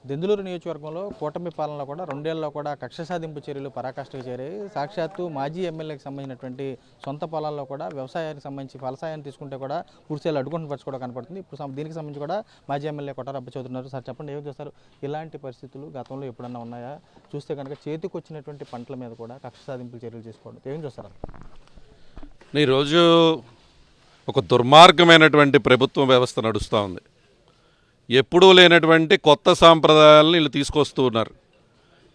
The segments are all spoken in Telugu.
దెందులూరు నియోజకవర్గంలో కూటమి పాలనలో కూడా రెండేళ్లలో కూడా కక్ష సాధింపు చర్యలు పరాకాష్ఠకు చేరాయి. సాక్షాత్తు మాజీ ఎమ్మెల్యేకి సంబంధించినటువంటి సొంత పొలాల్లో కూడా వ్యవసాయానికి సంబంధించి ఫలసాయాన్ని తీసుకుంటే కూడా పూర్తిగా అడ్డుకుంటున్న పరిస్థితి కూడా కనపడుతుంది. ఇప్పుడు దీనికి సంబంధించి కూడా మాజీ ఎమ్మెల్యే కొట్టారు అబ్బచౌతున్నారు. సార్ చెప్పండి, ఏం చేస్తారు? ఇలాంటి పరిస్థితులు గతంలో ఎప్పుడన్నా ఉన్నాయా? చూస్తే కనుక చేతికి వచ్చినటువంటి పంటల మీద కూడా కక్ష సాధింపులు చర్యలు చేసుకోవడం ఏం చేస్తారు? ఈరోజు ఒక దుర్మార్గమైనటువంటి ప్రభుత్వ వ్యవస్థ నడుస్తూ ఉంది. ఎప్పుడూ లేనటువంటి కొత్త సాంప్రదాయాలను వీళ్ళు తీసుకొస్తూ ఉన్నారు.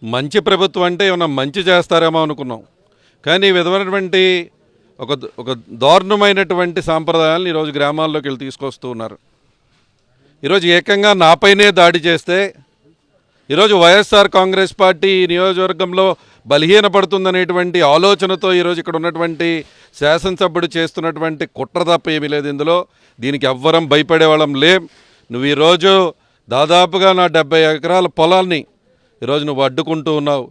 మంచి ప్రభుత్వం అంటే ఏమన్నా మంచి చేస్తారేమో అనుకున్నాం, కానీ ఈ విధమైనటువంటి ఒక దారుణమైనటువంటి సాంప్రదాయాలను ఈరోజు గ్రామాల్లోకి వీళ్ళు తీసుకొస్తూ ఉన్నారు. ఈరోజు ఏకంగా నాపైనే దాడి చేస్తే ఈరోజు వైఎస్ఆర్ కాంగ్రెస్ పార్టీ ఈ నియోజకవర్గంలో బలహీనపడుతుందనేటువంటి ఆలోచనతో ఈరోజు ఇక్కడ ఉన్నటువంటి శాసనసభ్యుడు చేస్తున్నటువంటి కుట్ర తప్ప ఏమీ లేదు ఇందులో. దీనికి ఎవ్వరం భయపడే వాళ్ళం లేం. నువ్వు ఈరోజు దాదాపుగా నా 70 ఎకరాల పొలాన్ని ఈరోజు నువ్వు అడ్డుకుంటూ ఉన్నావు.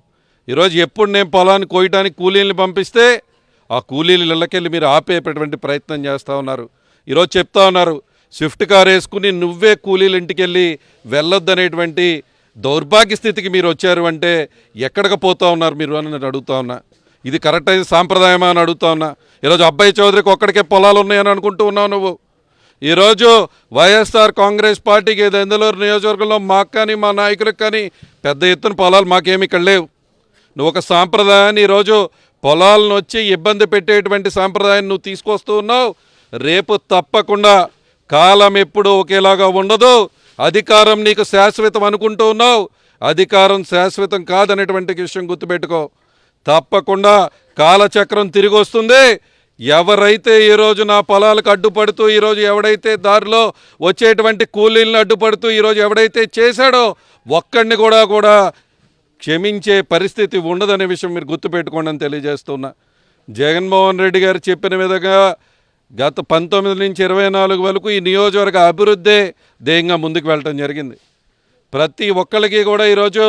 ఈరోజు ఎప్పుడు నేను పొలాన్ని కోయటానికి కూలీలను పంపిస్తే ఆ కూలీలు ఇళ్ళకెళ్ళి మీరు ఆపేటటువంటి ప్రయత్నం చేస్తూ ఉన్నారు. ఈరోజు చెప్తా ఉన్నారు, స్విఫ్ట్ కార్ వేసుకుని నువ్వే కూలీలు ఇంటికి వెళ్ళి వెళ్ళొద్దనేటువంటి దౌర్భాగ్య స్థితికి మీరు వచ్చారు అంటే ఎక్కడికి పోతూ ఉన్నారు మీరు అని నేను అడుగుతా ఉన్నా. ఇది కరెక్ట్ అయిన సాంప్రదాయమా అని అడుగుతా ఉన్నా. ఈరోజు అబ్బాయి చౌదరికి ఒక్కడికే పొలాలు ఉన్నాయని అనుకుంటూ ఉన్నావు నువ్వు. ఈరోజు వైఎస్ఆర్ కాంగ్రెస్ పార్టీకి దెందులూరు నియోజకవర్గంలో మాకు కానీ మా నాయకులకు కానీ పెద్ద ఎత్తున పొలాలు మాకేమి ఇక్కడ లేవు. నువ్వు ఒక సాంప్రదాయాన్ని ఈరోజు పొలాలను వచ్చి ఇబ్బంది పెట్టేటువంటి సాంప్రదాయాన్ని నువ్వు తీసుకొస్తూ ఉన్నావు. రేపు తప్పకుండా కాలం ఎప్పుడు ఒకేలాగా ఉండదు. అధికారం నీకు శాశ్వతం అనుకుంటూ ఉన్నావు, అధికారం శాశ్వతం కాదనేటువంటి విషయం గుర్తుపెట్టుకో. తప్పకుండా కాలచక్రం తిరిగి వస్తుంది. ఎవరైతే ఈరోజు నా పొలాలకు అడ్డుపడుతూ ఈరోజు ఎవడైతే దారిలో వచ్చేటువంటి కూలీలను అడ్డుపడుతూ ఈరోజు ఎవడైతే చేశాడో ఒక్కడిని కూడా క్షమించే పరిస్థితి ఉండదనే విషయం మీరు గుర్తుపెట్టుకోండి అని తెలియజేస్తున్నా. జగన్మోహన్ రెడ్డి గారు చెప్పిన విధంగా గత 19 నుంచి 24 వరకు ఈ నియోజకవర్గ అభివృద్ధే ధ్యేయంగా ముందుకు వెళ్ళటం జరిగింది. ప్రతి ఒక్కరికి కూడా ఈరోజు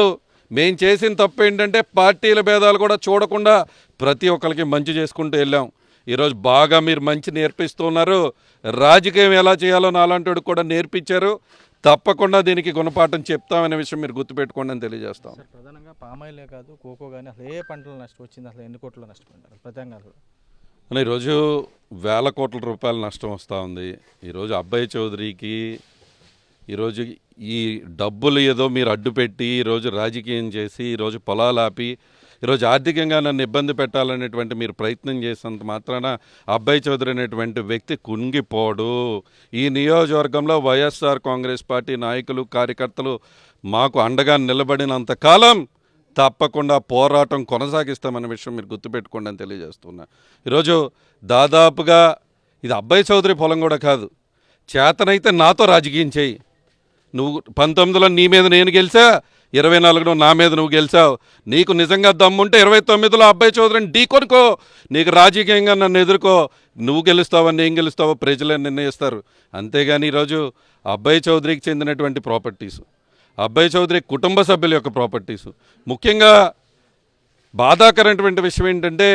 మేము చేసిన తప్పు ఏంటంటే పార్టీల భేదాలు కూడా చూడకుండా ప్రతి ఒక్కరికి మంచి చేసుకుంటూ వెళ్ళాం. ఈరోజు బాగా మీరు మంచి నేర్పిస్తూ ఉన్నారు. రాజకీయం ఎలా చేయాలో నాలాంటి కూడా నేర్పించారు. తప్పకుండా దీనికి గుణపాఠం చెప్తామనే విషయం మీరు గుర్తుపెట్టుకోండి అని తెలియజేస్తాం. ప్రధానంగా పామాయిలే కాదు, కోకో కానీ అసలు ఏ పంటలు నష్టం వచ్చింది, అసలు ఎన్ని కోట్లు నష్టపోయినారు ప్రధానంగా? ఈరోజు వేల కోట్ల రూపాయల నష్టం వస్తూ ఉంది. ఈరోజు అబ్బాయి చౌదరికి ఈరోజు ఈ డబ్బులు ఏదో మీరు అడ్డుపెట్టి ఈరోజు రాజకీయం చేసి ఈరోజు పొలాలు ఆపి ఈరోజు ఆర్థికంగా నన్ను ఇబ్బంది పెట్టాలనేటువంటి మీరు ప్రయత్నం చేసినంత మాత్రాన అబ్బాయి చౌదరి అనేటువంటి వ్యక్తి కుంగిపోడు. ఈ నియోజకవర్గంలో వైఎస్ఆర్ కాంగ్రెస్ పార్టీ నాయకులు కార్యకర్తలు మాకు అండగా నిలబడినంత కాలం తప్పకుండా పోరాటం కొనసాగిస్తామనే విషయం మీరు గుర్తుపెట్టుకోండి అని తెలియజేస్తున్నా. ఈరోజు దాదాపుగా ఇది అబ్బాయి చౌదరి పొలం కూడా కాదు. చేతనైతే నాతో రాజకీయం చేయి. నువ్వు 19లో నీ మీద నేను గెలిచా, 24లో నా మీద నువ్వు గెలిచావు. నీకు నిజంగా దమ్ముంటే 29లో అబ్బాయి చౌదరిని ఢీకొనుకో. నీకు రాజకీయంగా నన్ను ఎదుర్కో. నువ్వు గెలుస్తావో నేను గెలుస్తావో ప్రజలే నిర్ణయిస్తారు. అంతేగాని ఈరోజు అబ్బాయి చౌదరికి చెందినటువంటి ప్రాపర్టీసు, అబ్బాయి చౌదరి కుటుంబ సభ్యుల యొక్క ప్రాపర్టీసు, ముఖ్యంగా బాధాకరమైనటువంటి విషయం ఏంటంటే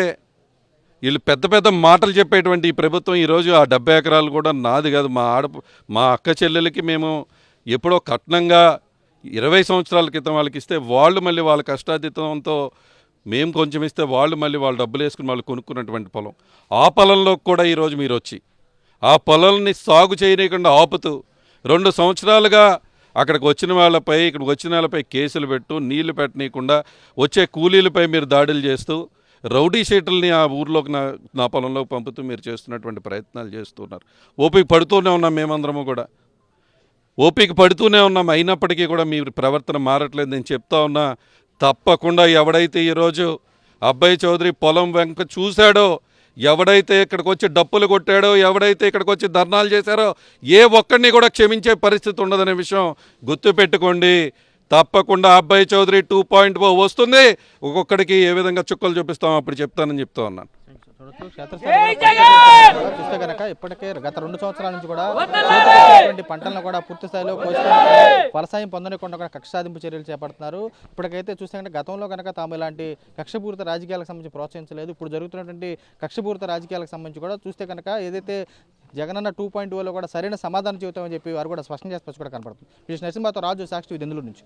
వీళ్ళు పెద్ద పెద్ద మాటలు చెప్పేటువంటి ఈ ప్రభుత్వం ఈరోజు ఆ 70 ఎకరాలు కూడా నాది కాదు, మా అక్క చెల్లెలకి మేము ఎప్పుడో కట్నంగా 20 సంవత్సరాల క్రితం వాళ్ళకి ఇస్తే వాళ్ళు మళ్ళీ వాళ్ళ కష్టాతీతంతో మేము కొంచెం ఇస్తే వాళ్ళు మళ్ళీ వాళ్ళు డబ్బులు వేసుకుని వాళ్ళు కొనుక్కున్నటువంటి పొలం. ఆ పొలంలో కూడా ఈరోజు మీరు వచ్చి ఆ పొలాన్ని సాగు చేయనీయకుండా ఆపుతూ 2 సంవత్సరాలుగా అక్కడికి వచ్చిన వాళ్ళపై ఇక్కడికి వచ్చిన వాళ్ళపై కేసులు పెట్టు, నీళ్లు పెట్టనీయకుండా వచ్చే కూలీలపై మీరు దాడులు చేస్తూ రౌడీ షీటల్ని ఆ ఊర్లోకి నా పొలంలోకి పంపుతూ మీరు చేస్తున్నటువంటి ప్రయత్నాలు చేస్తున్నారు. ఓపిక పడుతూనే ఉన్నాం, మేమందరము కూడా ఓపిక పడుతూనే ఉన్నాం. అయినప్పటికీ కూడా మీ ప్రవర్తన మారట్లేదు. నేను చెప్తా ఉన్నా, తప్పకుండా ఎవడైతే ఈరోజు అబ్బాయి చౌదరి పొలం వెంక చూశాడో, ఎవడైతే ఇక్కడికి వచ్చి డప్పులు కొట్టాడో, ఎవడైతే ఇక్కడికి వచ్చి ధర్నాలు చేశారో ఏ ఒక్కడిని కూడా క్షమించే పరిస్థితి ఉండదనే విషయం గుర్తుపెట్టుకోండి. తప్పకుండా అబ్బాయి చౌదరి 2.0 వస్తుంది. ఒక్కొక్కడికి ఏ విధంగా చుక్కలు చూపిస్తాం అప్పుడు చెప్తానని చెప్తా ఉన్నాను. చూస్తే కనుక ఇప్పటికే గత 2 సంవత్సరాల నుంచి కూడా పంటలను కూడా పూర్తి స్థాయిలో ఫలసాయం పొందకుండా కూడా కక్ష సాధింపు చర్యలు చేపడుతున్నారు. ఇప్పటికైతే చూస్తే కనుక గతంలో కనుక తాము ఇలాంటి కక్షపూరిత రాజకీయాలకు సంబంధించి ప్రోత్సహించలేదు. ఇప్పుడు జరుగుతున్నటువంటి కక్షపూరిత రాజకీయాలకు సంబంధించి కూడా చూస్తే కనుక ఏదైతే జగనన్న 2.0లో కూడా సరైన సమాధానం చెబుతామని చెప్పి వారు కూడా స్పష్టం చేసి కూడా కనపడుతుంది. నరసింహతో రాజు, సాక్షి, దెందులూరు నుంచి.